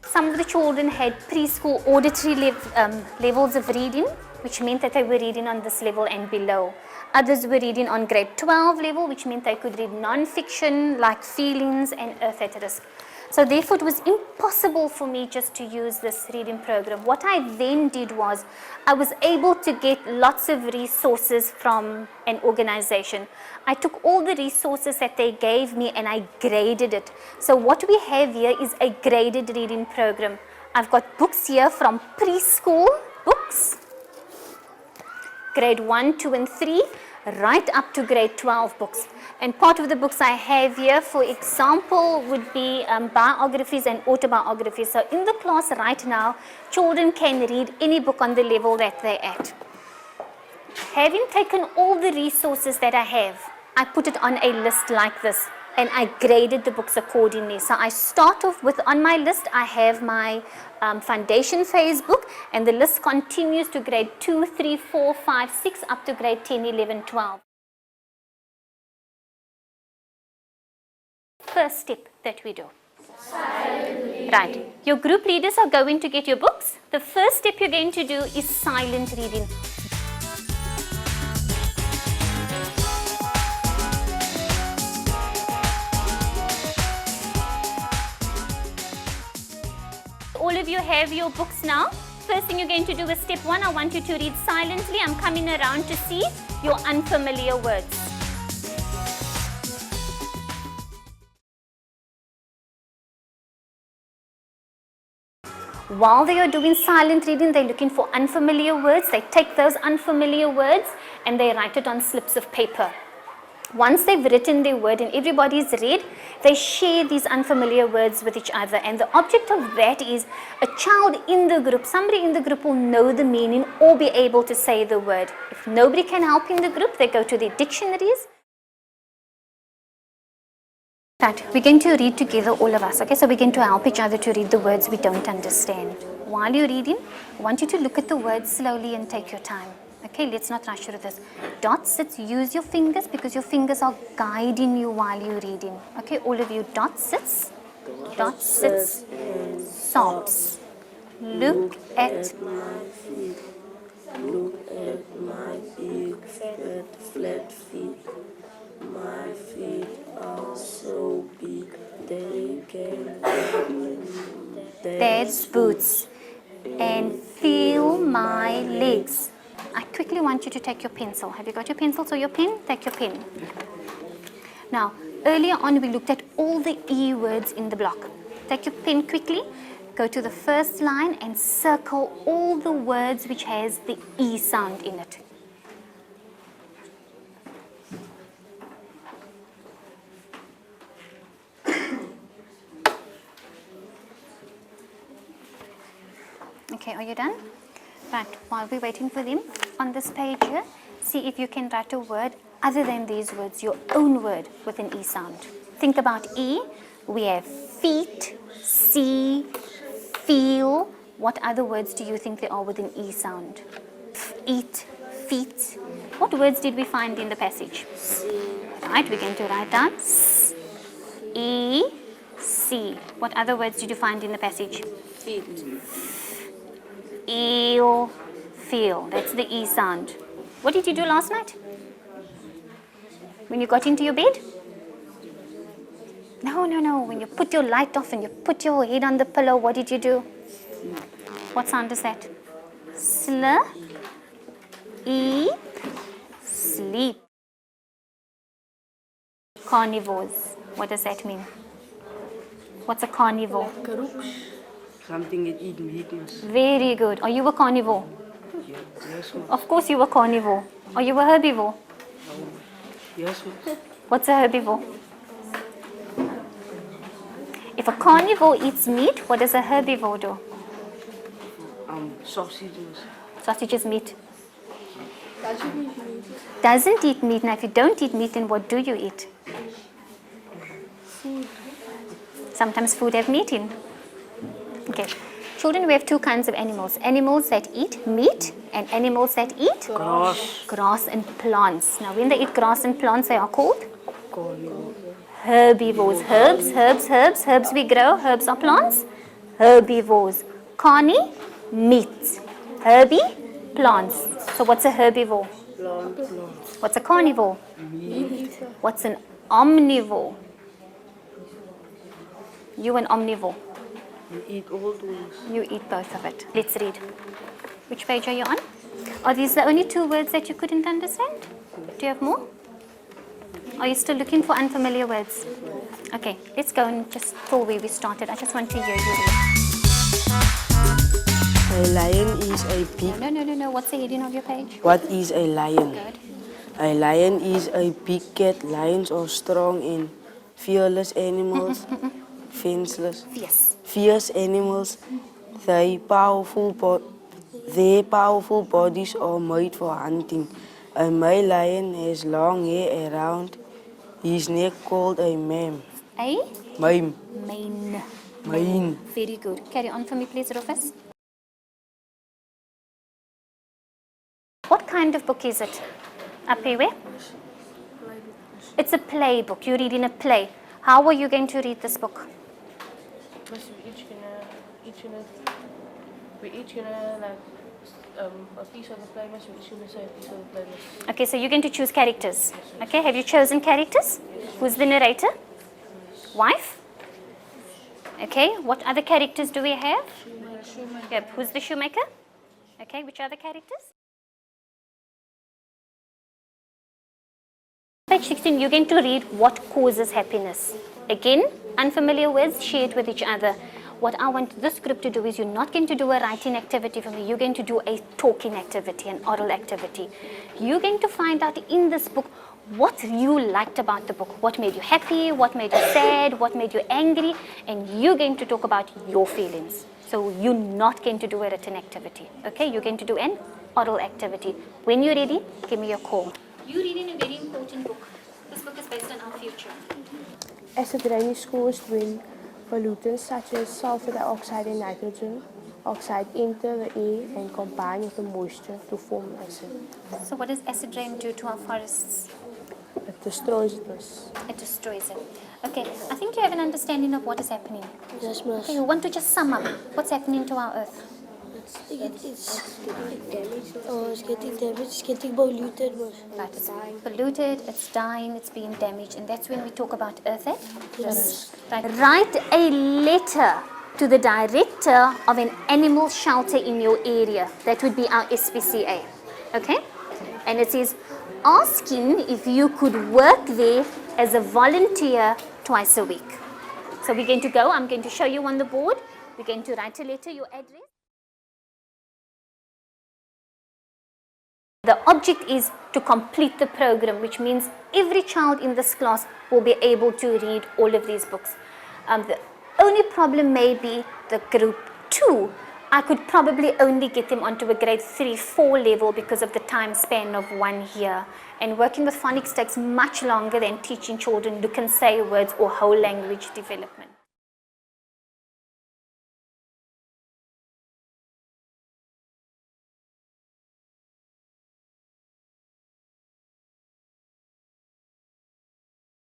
Some of the children had preschool auditory levels of reading, which meant that they were reading on this level and below. Others were reading on grade 12 level, which meant they could read non-fiction like Feelings and Earth at Risk. So therefore it was impossible for me just to use this reading program. What I then did was I was able to get lots of resources from an organization. I took all the resources that they gave me and I graded it. So what we have here is a graded reading program. I've got books here from preschool books, grade 1, 2 and 3, right up to grade 12 books. And part of the books I have here, for example, would be biographies and autobiographies. So in the class right now, children can read any book on the level that they're at. Having taken all the resources that I have, I put it on a list like this and I graded the books accordingly. So I start off with, on my list, I have my foundation phase book, and the list continues to grade 2, 3, 4, 5, 6, up to grade 10, 11, 12. First step that we do. Right, your group leaders are going to get your books. The first step you're going to do is silent reading. All of you have your books now. First thing you're going to do is step 1. I want you to read silently. I'm coming around to see your unfamiliar words. While they are doing silent reading, they're looking for unfamiliar words. They take those unfamiliar words and they write it on slips of paper. Once they've written their word and everybody's read, they share these unfamiliar words with each other. And the object of that is a child in the group, somebody in the group will know the meaning or be able to say the word. If nobody can help in the group, they go to their dictionaries. Right, we're going to read together, all of us, okay? So we're going to help each other to read the words we don't understand. While you're reading, I want you to look at the words slowly and take your time. Okay, let's not rush through this. Dot sits, use your fingers because your fingers are guiding you while you're reading. Okay, all of you, dot sits, sobs. Look at my feet. Look at my big flat feet. My feet are so big they can Dad's boots and feel my legs. I quickly want you to take your pencil. Have you got your pencils or your pen? Take your pen. Now, earlier on we looked at all the E words in the block. Take your pen quickly, go to the first line and circle all the words which has the E sound in it. Okay, are you done? Right, while we're waiting for them, on this page here, see if you can write a word other than these words, your own word with an E sound. Think about E. We have feet, see, feel. What other words do you think there are with an E sound? Eat, feet. What words did we find in the passage? Right, we're going to write down S, E, C. What other words did you find in the passage? feet. Eel, feel. That's the E sound. What did you do last night? When you got into your bed? No. When you put your light off and you put your head on the pillow, what did you do? What sound is that? Sl, E, sleep. Carnivores. What does that mean? What's a carnivore? Something that eat meat. Very good. Are you a carnivore? Yes, Of course you are a carnivore. Are you a herbivore? yes. What's a herbivore? If a carnivore eats meat, what does a herbivore do? Sausages. Sausage is meat. Doesn't eat meat. Now if you don't eat meat, then what do you eat? Food. Sometimes food have meat in. Okay. Children, we have two kinds of animals. Animals that eat meat and animals that eat grass and plants. Now when they eat grass and plants, they are called herbivores. Herbs we grow. Herbs are plants. herbivores. Carni, meat. Herbie, plants. So what's a herbivore? Plant. What's a carnivore? Meat. What's an omnivore? You an omnivore. You eat all things. You eat both of it. Let's read. Which page are you on? Are these the only two words that you couldn't understand? Do you have more? Are you still looking for unfamiliar words? Okay, let's go and just full where we started. I just want to hear you read. A lion is a big. No. What's the heading of your page? What is a lion? Good. A lion is a big cat. Lions are strong and fearless animals. Fierce animals. Their powerful bodies are made for hunting. A male lion has long hair around his neck called a mane. A? Mane. Mane. Very good. Carry on for me, please, Rufus. What kind of book is it? Up here? It's a play book. You're reading a play. How are you going to read this book? We each gonna like a piece of the play must we each gonna say a piece of the play must. Okay, so you're going to choose characters. Okay, have you chosen characters? Who's the narrator? Wife? Okay, what other characters do we have? Yep, who's the shoemaker? Okay, which other characters? Page 16, you're going to read what causes happiness. Again, unfamiliar words, share it with each other. What I want this group to do is you're not going to do a writing activity for me. You're going to do a talking activity, an oral activity. You're going to find out in this book what you liked about the book. What made you happy, what made you sad, what made you angry. And you're going to talk about your feelings. So you're not going to do a written activity. Okay, you're going to do an oral activity. When you're ready, give me a call. You're reading a very important book. This book is based on our future. Acid rain scores when pollutants such as sulfur dioxide and nitrogen oxide enter the air and combine with the moisture to form acid. So what does acid rain do to our forests? It destroys it. It destroys it. Okay, I think you have an understanding of what is happening. Yes, miss. Okay, you want to just sum up what's happening to our earth. It's getting damaged. Oh, it's getting damaged. It's getting polluted. Right, it's polluted, it's dying, it's being damaged, and that's when we talk about earth. Yes. Right. Write a letter to the director of an animal shelter in your area. That would be our SPCA. Okay? And it says, asking if you could work there as a volunteer twice a week. So we're going to go, I'm going to show you on the board. We're going to write a letter, your address. The object is to complete the program, which means every child in this class will be able to read all of these books. The only problem may be the group 2. I could probably only get them onto a grade 3-4 level because of the time span of 1 year. And working with phonics takes much longer than teaching children look and say words or whole language development.